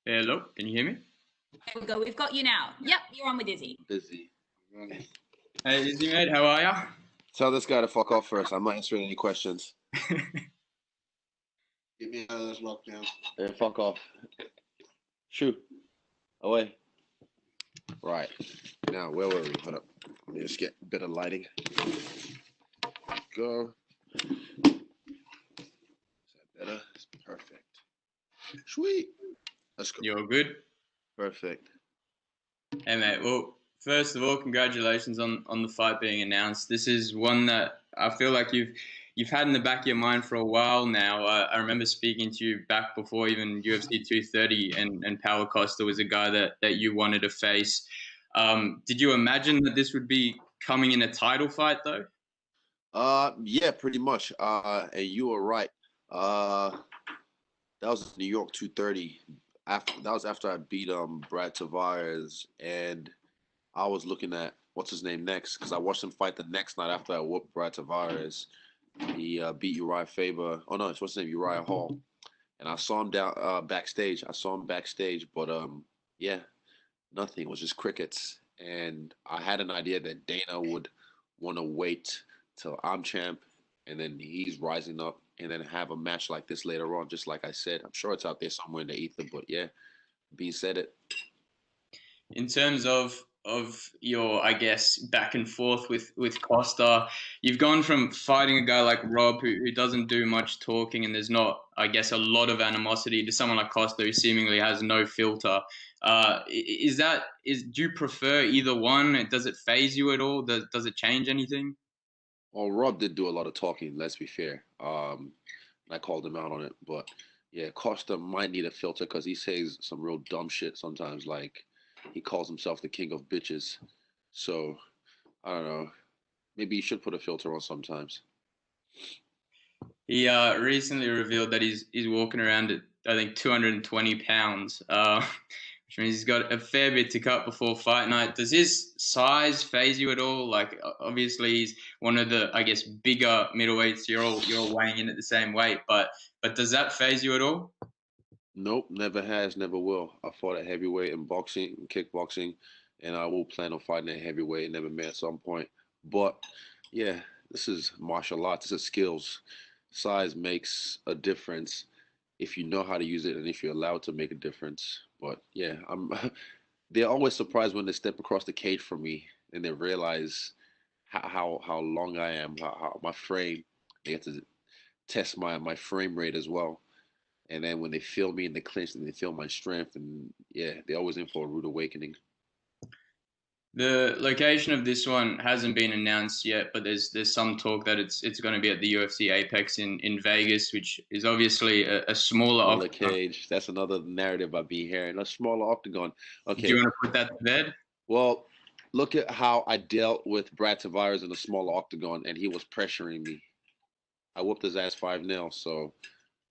Hello, can you hear me? There we go. We've got you now. Yep, you're on with Izzy. Busy. Hey, Izzy, mate, how are ya? Tell this guy to fuck off first. I'm not answering any questions. Get me out of this lockdown. Hey, fuck off. Shoot. Away. Right. Now, where were we? Hold up. Let me just get a bit of lighting. Go. Is that better? It's perfect. Sweet. Let's go. You're good? Perfect. Hey, mate, well, first of all, congratulations on the fight being announced. This is one that I feel like you've had in the back of your mind for a while now. I remember speaking to you back before even UFC 230, and Paulo Costa was a guy that you wanted to face. Did you imagine that this would be coming in a title fight, though? Yeah, pretty much. And you were right. That was New York 230. That was after I beat Brad Tavares, and I was looking at what's his name next because I watched him fight the next night after I whooped Brad Tavares. He beat Uriah Faber. Oh no, what's his name? Uriah Hall. And I saw him down backstage. But yeah, nothing. It was just crickets. And I had an idea that Dana would want to wait till I'm champ, and then he's rising up, and then have a match like this later on. Just like I said, I'm sure it's out there somewhere in the ether. But yeah, being said it. In terms of your, I guess, back and forth with Costa, you've gone from fighting a guy like Rob who doesn't do much talking and there's not, I guess, a lot of animosity, to someone like Costa who seemingly has no filter. Do you prefer either one? Does it faze you at all? Does it change anything? Well, Rob did do a lot of talking, let's be fair. I called him out on it. But yeah, Costa might need a filter because he says some real dumb shit sometimes. Like, he calls himself the king of bitches. So, I don't know. Maybe he should put a filter on sometimes. He recently revealed that he's walking around at, I think, 220 pounds, which means he's got a fair bit to cut before fight night. Does his size faze you at all? Like, obviously he's one of the, I guess, bigger middleweights. You're all weighing in at the same weight, but does that faze you at all? Nope, never has, never will. I fought at heavyweight in boxing, kickboxing, and I will plan on fighting at heavyweight in MMA at some point. But yeah, this is martial arts. This is skills. Size makes a difference if you know how to use it and if you're allowed to make a difference. But yeah, I'm. They're always surprised when they step across the cage from me and they realize how long I am, how my frame. They get to test my frame rate as well. And then when they feel me in the clinch and they feel my strength, and yeah, they're always in for a rude awakening. The location of this one hasn't been announced yet, but there's some talk that it's going to be at the UFC Apex in Vegas, which is obviously a smaller octagon. Cage. That's another narrative I've been hearing. A smaller octagon. Okay. Do you want to put that to bed? Well, look at how I dealt with Brad Tavares in a smaller octagon, and he was pressuring me. I whooped his ass 5-0. So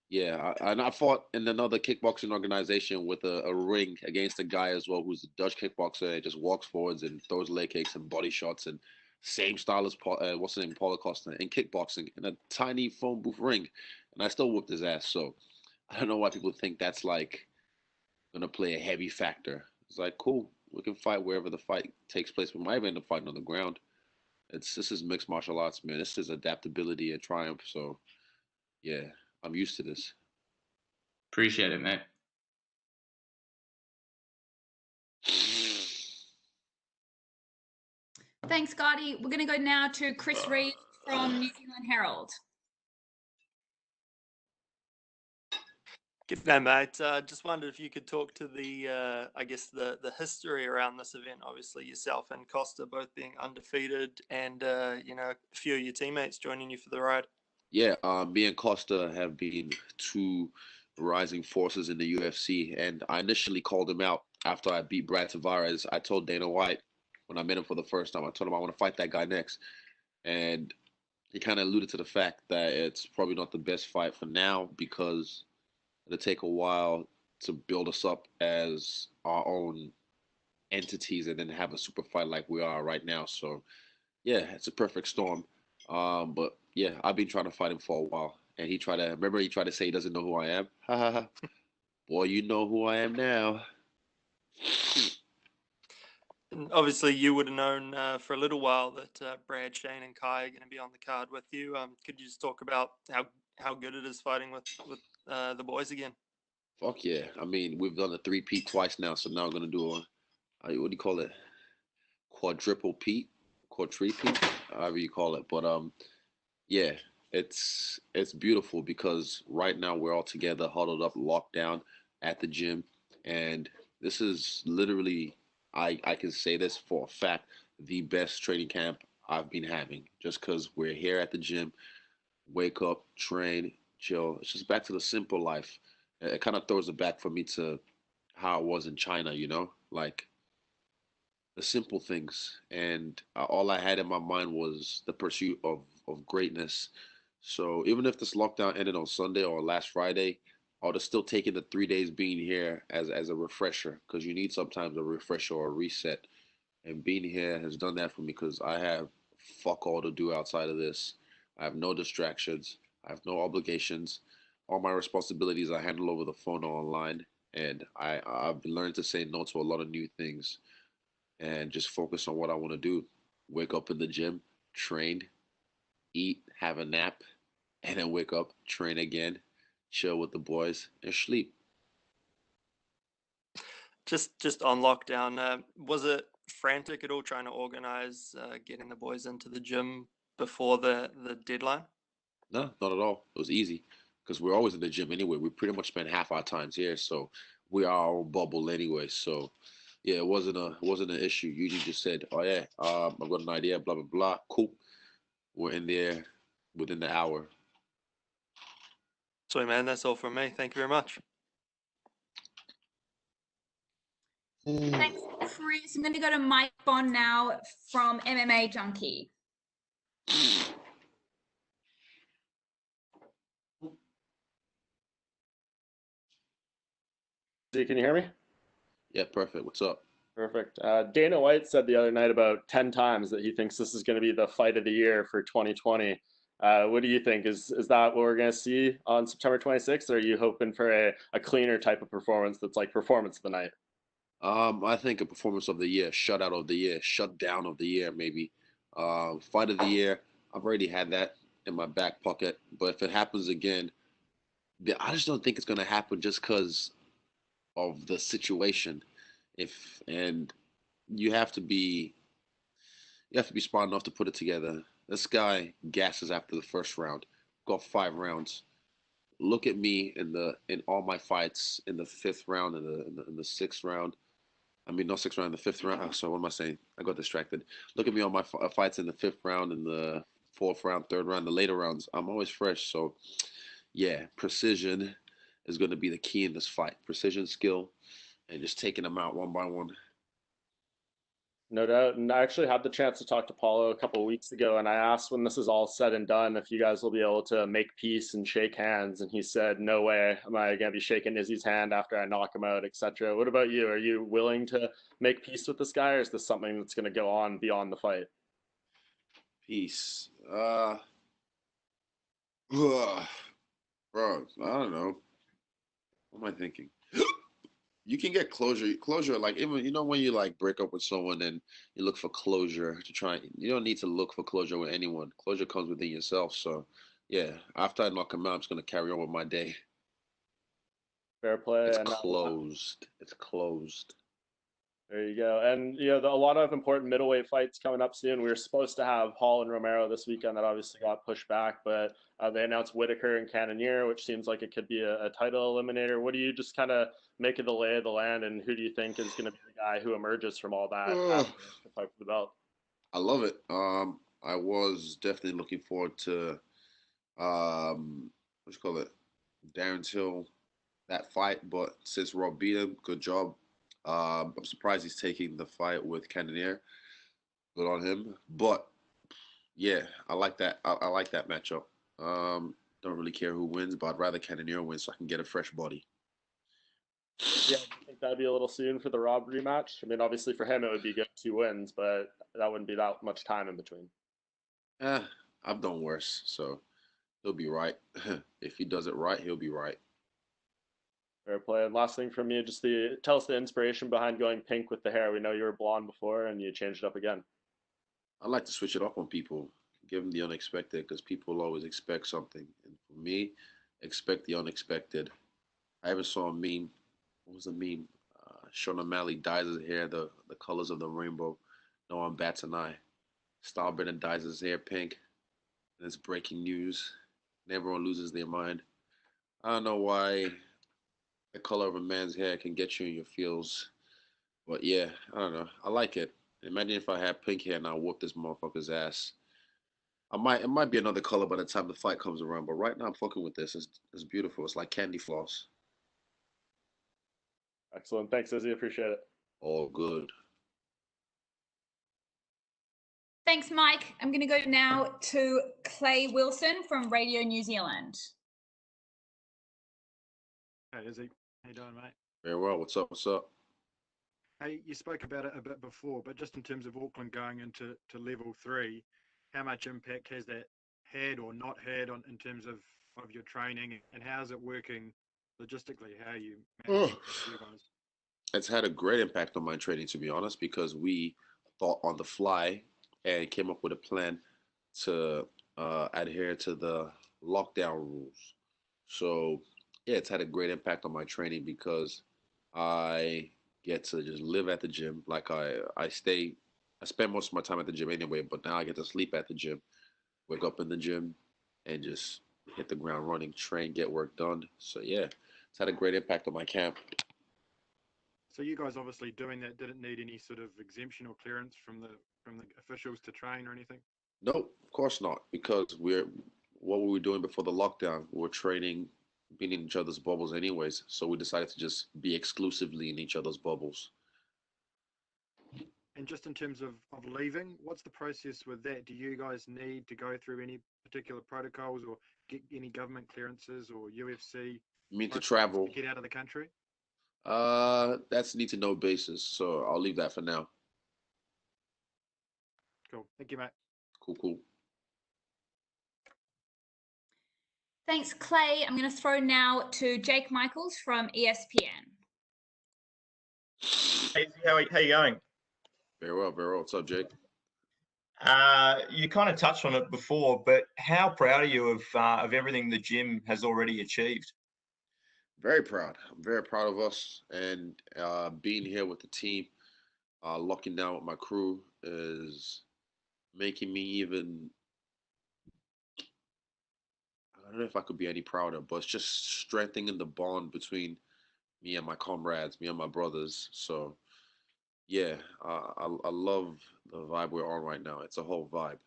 yeah, and I fought in another kickboxing organization with a ring against a guy as well who's a Dutch kickboxer and just walks forwards and throws leg kicks and body shots and same style as what's his name, Paulo Costa, in kickboxing in a tiny phone booth ring, and I still whooped his ass. So I don't know why people think that's like gonna play a heavy factor. It's like, cool, we can fight wherever the fight takes place. We might even end up fighting on the ground. This is mixed martial arts, man. This is adaptability and triumph. So yeah, I'm used to this. Appreciate it, mate. Thanks, Scotty. We're going to go now to Chris Reed from New Zealand Herald. G'day, mate. Just wondered if you could talk to the, I guess, the history around this event. Obviously, yourself and Costa both being undefeated and, a few of your teammates joining you for the ride. Yeah, me and Costa have been two rising forces in the UFC, and I initially called him out after I beat Brad Tavares. I told Dana White when I met him for the first time, I told him I want to fight that guy next, and he kind of alluded to the fact that it's probably not the best fight for now because it'll take a while to build us up as our own entities and then have a super fight like we are right now. So yeah, it's a perfect storm. But yeah, I've been trying to fight him for a while, and he tried to say he doesn't know who I am. Boy, you know who I am now. And obviously, you would have known for a little while that Brad, Shane, and Kai are going to be on the card with you. Could you just talk about how good it is fighting with the boys again? Fuck yeah. I mean, we've done a three-peat twice now, so now I'm gonna do what do you call it? Quadruple peat, quadruple, however you call it. But yeah, it's beautiful because right now we're all together, huddled up, locked down at the gym, and this is literally, I can say this for a fact, the best training camp I've been having. Just because we're here at the gym, wake up, train, chill. It's just back to the simple life. It kind of throws it back for me to how it was in China, like the simple things. And all I had in my mind was the pursuit of greatness. So even if this lockdown ended on Sunday or last Friday, I would have still taken the 3 days being here as a refresher because you need sometimes a refresher or a reset. And being here has done that for me because I have fuck all to do outside of this. I have no distractions. I have no obligations. All my responsibilities I handle over the phone or online. And I've learned to say no to a lot of new things and just focus on what I want to do. Wake up in the gym, train, eat, have a nap, and then wake up, train again, chill with the boys, and sleep. Just on lockdown, was it frantic at all trying to organize getting the boys into the gym before the deadline? No, not at all. It was easy because we're always in the gym anyway. We pretty much spend half our times here, so we are our own bubble anyway. So yeah, it wasn't an issue. You just said, "Oh yeah, I've got an idea." Blah blah blah. Cool. We're in there within the hour. Sorry, man, that's all from me. Thank you very much. Thanks, Chris. I'm going to go to Mike Bond now from MMA Junkie. Can you hear me? Yeah, perfect. What's up? Perfect. Dana White said the other night about 10 times that he thinks this is going to be the fight of the year for 2020. What do you think? Is that what we're going to see on September 26th? Or are you hoping for a cleaner type of performance that's like performance of the night? I think a performance of the year, shutout of the year, shutdown of the year, maybe. Fight of the year. I've already had that in my back pocket, but if it happens again, I just don't think it's gonna happen just because of the situation. If and you have to be smart enough to put it together. This guy gasses after the first round. Got 5 rounds. Look at me in all my fights in the fifth round and in the sixth round. I mean, not sixth round, the fifth round. Oh, sorry, what am I saying? I got distracted. Look at me on my fights in the fifth round, in the fourth round, third round, the later rounds. I'm always fresh. So, yeah, precision is going to be the key in this fight. Precision, skill, and just taking them out one by one. No doubt. And I actually had the chance to talk to Paulo a couple of weeks ago, and I asked when this is all said and done if you guys will be able to make peace and shake hands. And he said, "No way am I going to be shaking Izzy's hand after I knock him out, etc." What about you? Are you willing to make peace with this guy, or is this something that's going to go on beyond the fight? Peace. Bro, I don't know. What am I thinking? You can get closure like even when you like break up with someone and you look for closure to try. You don't need to look for closure with anyone. Closure comes within yourself. So yeah, after I knock him out, I'm just gonna carry on with my day. Fair play. It's And closed. It's closed. there you go. And a lot of important middleweight fights coming up soon. We were supposed to have Hall and Romero this weekend. That obviously got pushed back, but they announced Whittaker and Cannonier, which seems like it could be a title eliminator. What do you just kind of make of the lay of the land, and who do you think is going to be the guy who emerges from all that Ugh. to fight for the belt? I love it. I was definitely looking forward to what you call it, Darren Till, that fight, but since Rob beat him, good job. I'm surprised he's taking the fight with Cannonier. Good on him. But yeah, I like that. I like that matchup. Don't really care who wins, but I'd rather Cannonier win so I can get a fresh body. Yeah, I think that'd be a little soon for the Rob rematch. I mean, obviously for him it would be good 2 wins, but that wouldn't be that much time in between. Eh, I've done worse, so he'll be right. If he does it right, he'll be right. Fair play. And last thing from you, just tell us the inspiration behind going pink with the hair. We know you were blonde before, and you changed it up again. I like to switch it up on people, give them the unexpected, because people always expect something. And for me, expect the unexpected. I ever saw a meme. What was the meme? Sean O'Malley dyes his hair the colors of the rainbow. No one bats an eye. Stylebender dyes his hair pink. And it's breaking news. And everyone loses their mind. I don't know why the color of a man's hair can get you in your feels. But yeah, I don't know. I like it. Imagine if I had pink hair and I whoop this motherfucker's ass. It might be another color by the time the fight comes around, but right now I'm fucking with this. It's beautiful. It's like candy floss. Excellent. Thanks, Izzy. Appreciate it. All good. Thanks, Mike. I'm going to go now to Clay Wilson from Radio New Zealand. Hey, Izzy. How you doing, mate? Very well. What's up? What's up? Hey, you spoke about it a bit before, but just in terms of Auckland going into level 3, how much impact has that had or not had in terms of your training, and how is it working logistically? How are you managing you guys? It's had a great impact on my training, to be honest, because we thought on the fly and came up with a plan to adhere to the lockdown rules. So yeah, it's had a great impact on my training because I get to just live at the gym. Like I spend most of my time at the gym anyway, but now I get to sleep at the gym, wake up in the gym, and just hit the ground running, train, get work done. So yeah, it's had a great impact on my camp. So you guys obviously doing that didn't need any sort of exemption or clearance from the officials to train or anything? No, of course not, because what were we doing before the lockdown? We were training, being in each other's bubbles anyways. So we decided to just be exclusively in each other's bubbles. And just in terms of leaving, what's the process with that? Do you guys need to go through any particular protocols or get any government clearances or UFC? You mean to travel? To get out of the country? That's need to know basis. So I'll leave that for now. Cool. Thank you, mate. Cool. Thanks, Clay. I'm going to throw now to Jake Michaels from ESPN. Hey, how you going? Very well. What's up, Jake? You kind of touched on it before, but how proud are you of everything the gym has already achieved? Very proud. I'm very proud of us, and being here with the team, locking down with my crew is making me even. I don't know if I could be any prouder, but it's just strengthening the bond between me and my comrades, me and my brothers. So yeah, I love the vibe we're on right now. It's a whole vibe.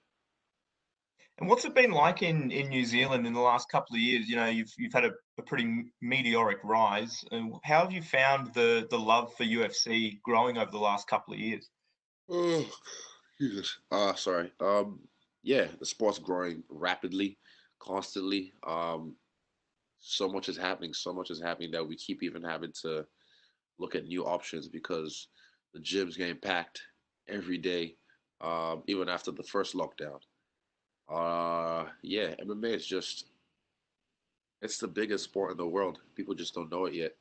And what's it been like in New Zealand in the last couple of years? You know, you've had a pretty meteoric rise. And how have you found the love for UFC growing over the last couple of years? Oh, Jesus. Sorry. Yeah, the sport's growing rapidly, constantly. So much is happening. So much is happening that we keep even having to look at new options because the gym's getting packed every day, even after the first lockdown. Yeah, MMA is it's the biggest sport in the world. People just don't know it yet.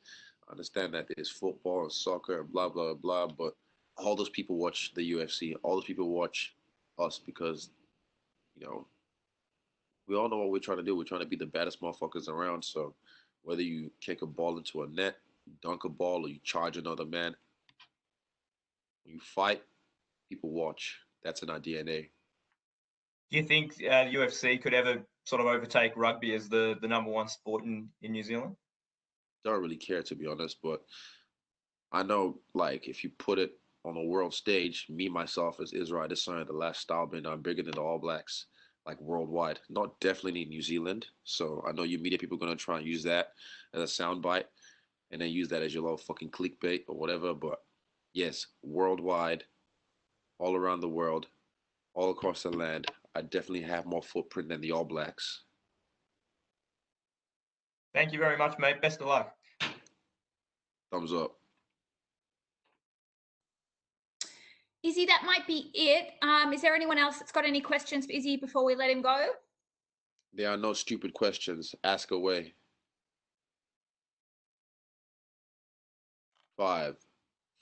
I understand that there's football and soccer and blah, blah, blah, but all those people watch the UFC. All those people watch us because, you know, we all know what we're trying to do. We're trying to be the baddest motherfuckers around. So whether you kick a ball into a net, dunk a ball, or you charge another man, when you fight, people watch. That's in our DNA. Do you think UFC could ever sort of overtake rugby as the number one sport in New Zealand? Don't really care, to be honest, but I know, like, if you put it on a world stage, me, myself, as Israel Adesanya, the last stylebender, I'm bigger than the All Blacks, like, worldwide. Not definitely in New Zealand. So I know you media people are going to try and use that as a soundbite and then use that as your little fucking clickbait or whatever. But yes, worldwide, all around the world, all across the land, I definitely have more footprint than the All Blacks. Thank you very much, mate. Best of luck. Thumbs up. Izzy, that might be it. Is there anyone else that's got any questions for Izzy before we let him go? There are no stupid questions. Ask away. 5,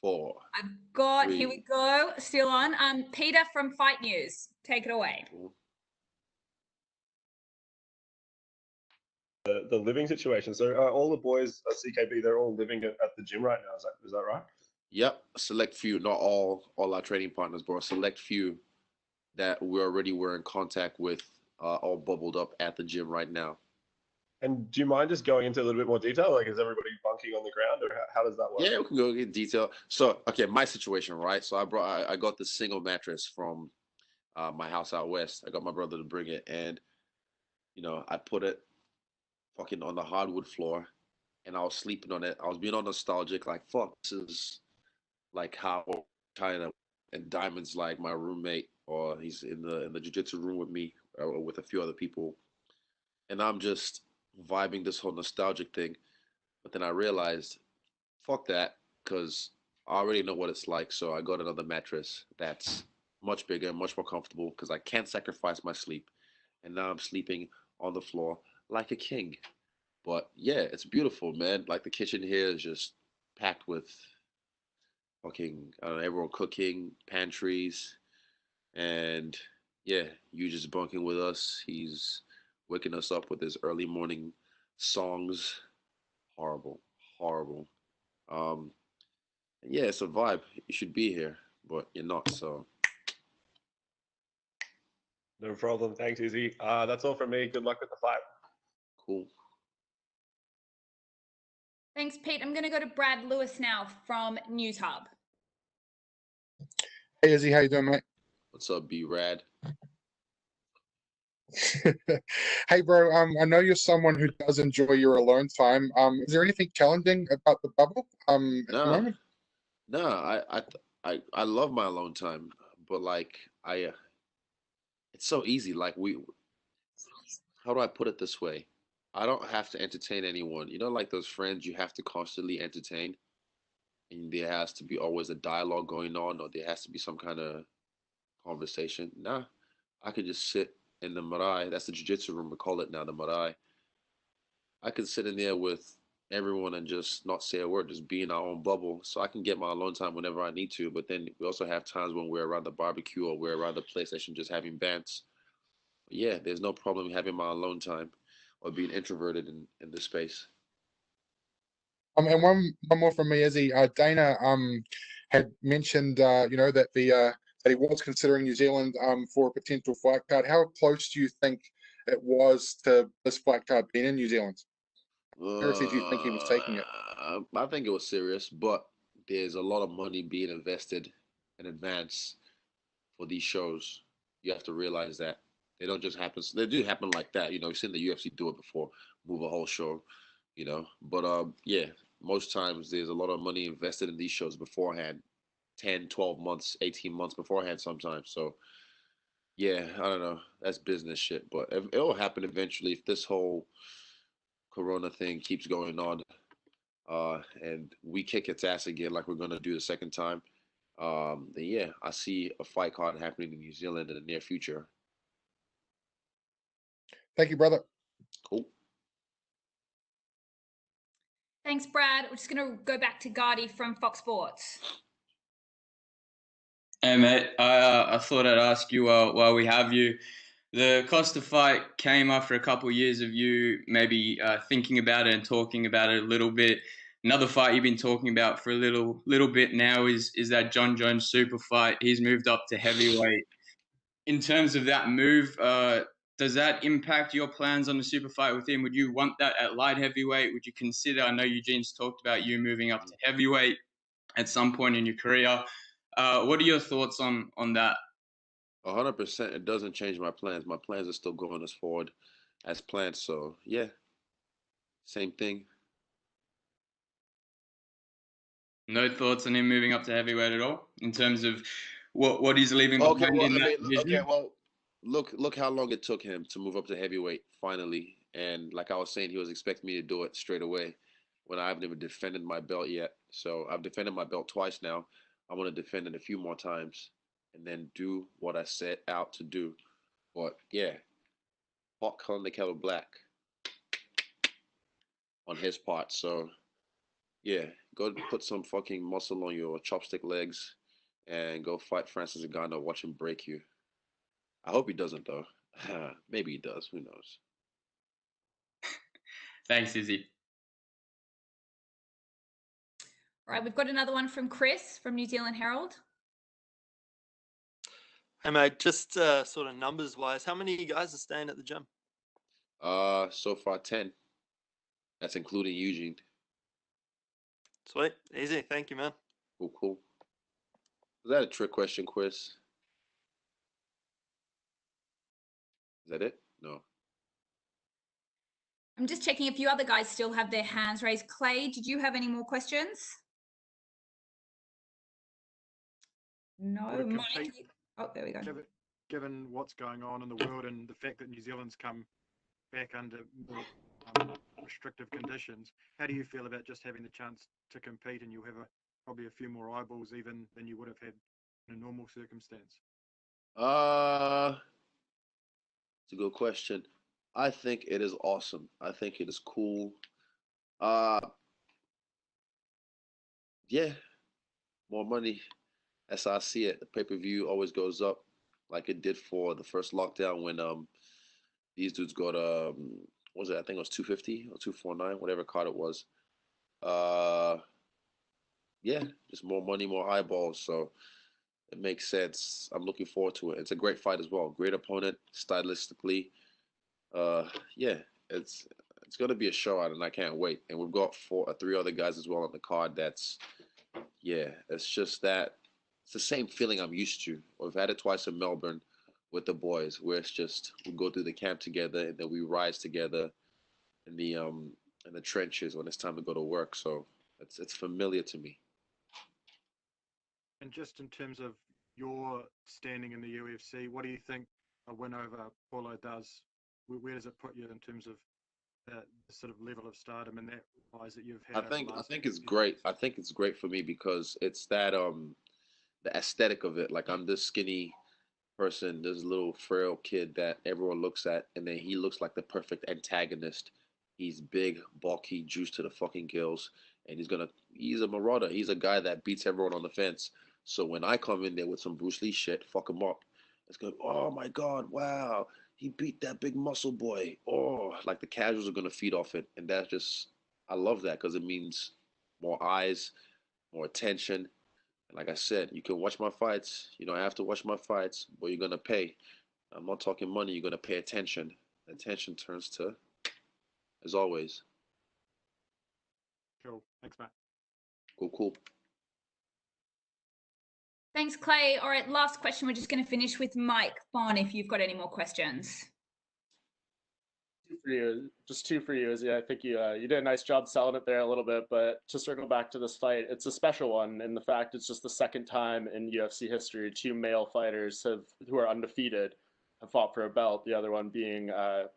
4. I've got, here 3. we go, still on. Peter from Fight News, take it away. The living situation. So all the boys at CKB, they're all living at the gym right now. Is that right? Yep, a select few, not all our training partners, but a select few that we already were in contact with, all bubbled up at the gym right now. And do you mind just going into a little bit more detail? Like, is everybody bunking on the ground, or how does that work? Yeah, we can go in detail. So, okay, my situation, right? So I got the single mattress from my house out west. I got my brother to bring it, and I put it fucking on the hardwood floor, and I was sleeping on it. I was being all nostalgic, like fuck, this is like how China and Diamond's like my roommate, or he's in the jiu-jitsu room with me, or with a few other people, and I'm just vibing this whole nostalgic thing. But then I realized, fuck that, because I already know what it's like. So I got another mattress that's much bigger, much more comfortable, because I can't sacrifice my sleep. And now I'm sleeping on the floor like a king. But yeah, it's beautiful, man. Like the kitchen here is just packed with fucking, I don't know, everyone cooking, pantries, and yeah, you just bunking with us. He's waking us up with his early morning songs. Horrible, horrible. Um, yeah, it's a vibe. You should be here, but you're not. So No problem. Thanks, Izzy. That's all from me. Good luck with the fight. cool. Thanks, Pete. I'm going to go to Brad Lewis now from News Hub. Hey Izzy, how you doing, mate? What's up, B Rad? Hey bro, I know you're someone who does enjoy your alone time. Is there anything challenging about the bubble at the No, moment? no. I love my alone time, but like it's so easy. Like how do I put it this way? I don't have to entertain anyone. Like those friends you have to constantly entertain, and there has to be always a dialogue going on, or there has to be some kind of conversation. Nah, I could just sit in the marae. That's the jiu-jitsu room. We call it now the marae. I could sit in there with everyone and just not say a word, just be in our own bubble. So I can get my alone time whenever I need to. But then we also have times when we're around the barbecue or we're around the PlayStation just having bants. But yeah, there's no problem having my alone time or being introverted in this space. And one more from me, Izzy. Dana had mentioned that that he was considering New Zealand for a potential fight card. How close do you think it was to this fight card being in New Zealand? Seriously, do you think he was taking it? I think it was serious, but there's a lot of money being invested in advance for these shows. You have to realize that they don't just happen. They do happen like that. You've seen the UFC do it before, move a whole show. But yeah, most times there's a lot of money invested in these shows beforehand, 10, 12 months, 18 months beforehand sometimes. So yeah, I don't know. That's business shit, but it'll happen eventually if this whole Corona thing keeps going on, and we kick its ass again like we're gonna do the second time. Then yeah, I see a fight card happening in New Zealand in the near future. Thank you, brother. Cool. Thanks, Brad. We're just going to go back to Gardy from Fox Sports. Hey mate, I thought I'd ask you while we have you. The Costa fight came after a couple of years of you maybe thinking about it and talking about it a little bit. Another fight you've been talking about for a little bit now is that Jon Jones super fight. He's moved up to heavyweight. In terms of that move, does that impact your plans on the super fight with him? Would you want that at light heavyweight? Would you consider? I know Eugene's talked about you moving up to heavyweight at some point in your career. What are your thoughts on that? 100%. It doesn't change my plans. My plans are still going as forward as planned. So yeah, same thing. No thoughts on him moving up to heavyweight at all in terms of what he's leaving Okay, behind well, in I that mean, division? okay, well, look how long it took him to move up to heavyweight finally. And like I was saying, he was expecting me to do it straight away when I haven't even defended my belt yet. So I've defended my belt twice now. I want to defend it a few more times and then do what I set out to do. But yeah, pot calling the kettle black on his part. So Yeah, go put some fucking muscle on your chopstick legs and go fight Francis Ngannou. Watch him break you. I hope he doesn't though. Maybe he does. Who knows? Thanks, Izzy. All right, we've got another one from Chris from New Zealand Herald. Hey mate, just sort of numbers wise, how many of you guys are staying at the gym? So far 10. That's including Eugene. Sweet, easy. Thank you, man. Cool, cool. Is that a trick question, Chris? Is that it? No. I'm just checking if you other guys still have their hands raised. Clay, did you have any more questions? No, Would it Mike. compete- Oh, there we go. Given what's going on in the world and the fact that New Zealand's come back under more restrictive conditions, how do you feel about just having the chance to compete and you'll have probably a few more eyeballs even than you would have had in a normal circumstance? It's a good question. I think it is awesome. I think it is cool. Yeah, more money. That's how I see it. The pay-per-view always goes up, like it did for the first lockdown when these dudes got what was it? I think it was 250 or 249, whatever card it was. Uh, yeah, just more money, more eyeballs. So it makes sense. I'm looking forward to it. It's a great fight as well. Great opponent, stylistically. Uh, yeah, it's gonna be a show out, and I can't wait. And we've got three other guys as well on the card. That's yeah, it's just that it's the same feeling I'm used to. We've had it twice in Melbourne with the boys, where it's just we go through the camp together and then we rise together in the trenches when it's time to go to work. So it's familiar to me. And just in terms of your standing in the UFC, what do you think a win over Paulo does? Where does it put you in terms of the sort of level of stardom and that rise that you've had? I think it's great. I think it's great for me because it's that the aesthetic of it. Like I'm this skinny person, this little frail kid that everyone looks at, and then he looks like the perfect antagonist. He's big, bulky, juiced to the fucking gills, and he's a marauder. He's a guy that beats everyone on the fence. So when I come in there with some Bruce Lee shit, fuck him up. It's going, oh my God, wow, he beat that big muscle boy. Oh, like the casuals are gonna feed off it, and that's just, I love that because it means more eyes, more attention, and like I said, you can watch my fights. You don't have to watch my fights, but you're gonna pay. I'm not talking money. You're gonna pay attention. Attention turns to, as always. Cool. Thanks, Matt. Cool, cool. Thanks, Clay. All right, last question. We're just going to finish with Mike Bond if you've got any more questions. Just two for you. I think you did a nice job selling it there a little bit, but to circle back to this fight, it's a special one in the fact it's just the second time in UFC history two male fighters who are undefeated have fought for a belt. The other one being Lyoto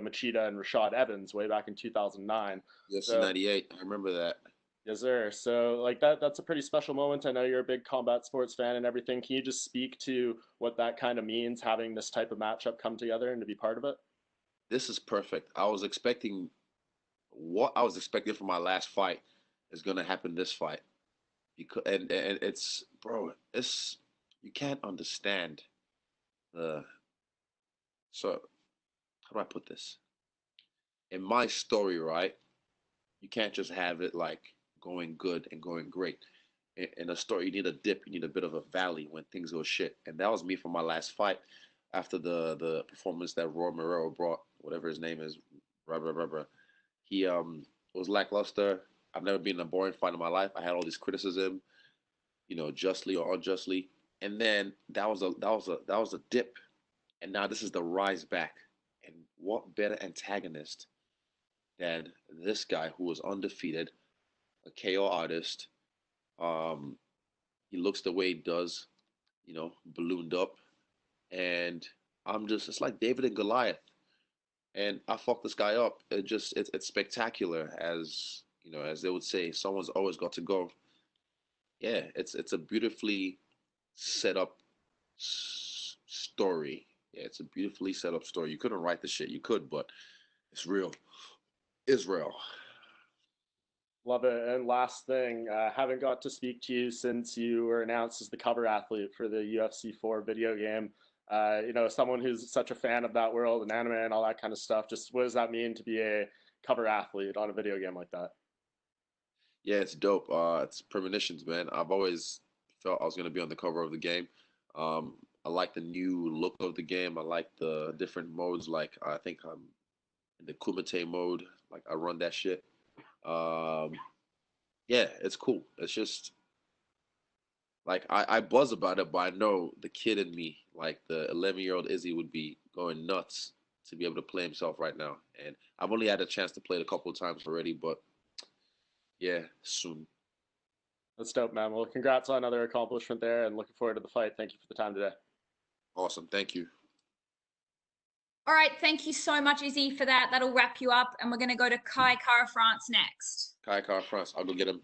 Machida and Rashad Evans way back in 2009. UFC 98. I remember that. Yes, sir. So like that's a pretty special moment. I know you're a big combat sports fan and everything. Can you just speak to what that kind of means, having this type of matchup come together and to be part of it? This is perfect. I was expecting what I was expecting from my last fight is gonna happen this fight. Because and it's bro, it's you can't understand the so how do I put this? In my story, right? You can't just have it like going good and going great. In a story, you need a dip, you need a bit of a valley when things go shit. And that was me for my last fight after the performance that Roy Morero brought, whatever his name is, rah, rah, rah, rah. He was lackluster. I've never been in a boring fight in my life. I had all this criticism, justly or unjustly. And then that was a dip. And now this is the rise back. And what better antagonist than this guy who was undefeated, a KO artist. Um, he looks the way he does, ballooned up, and it's like David and Goliath, and I fucked this guy up. It's spectacular, as they would say. Someone's always got to go. Yeah, it's a beautifully set up story. Yeah, it's a beautifully set up story. You couldn't write the shit. You could, but it's real. Israel. Love it. And last thing, haven't got to speak to you since you were announced as the cover athlete for the UFC 4 video game. You know, someone who's such a fan of that world and anime and all that kind of stuff, just what does that mean to be a cover athlete on a video game like that? Yeah, it's dope. It's premonitions, man. I've always felt I was gonna be on the cover of the game. I like the new look of the game. I like the different modes. Like I think I'm in the Kumite mode. Like I run that shit. Yeah, it's cool. It's just like I buzz about it, but I know the kid in me, like the 11-year-old Izzy, would be going nuts to be able to play himself right now. And I've only had a chance to play it a couple of times already, but yeah, soon. That's dope, man. Well, congrats on another accomplishment there and looking forward to the fight. Thank you for the time today. Awesome. Thank you. All right, thank you so much, Izzy, for that. That'll wrap you up, and we're going to go to Kai Kara France next. Kai Car France. I'll go get him.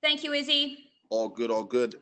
Thank you, Izzy. All good, all good.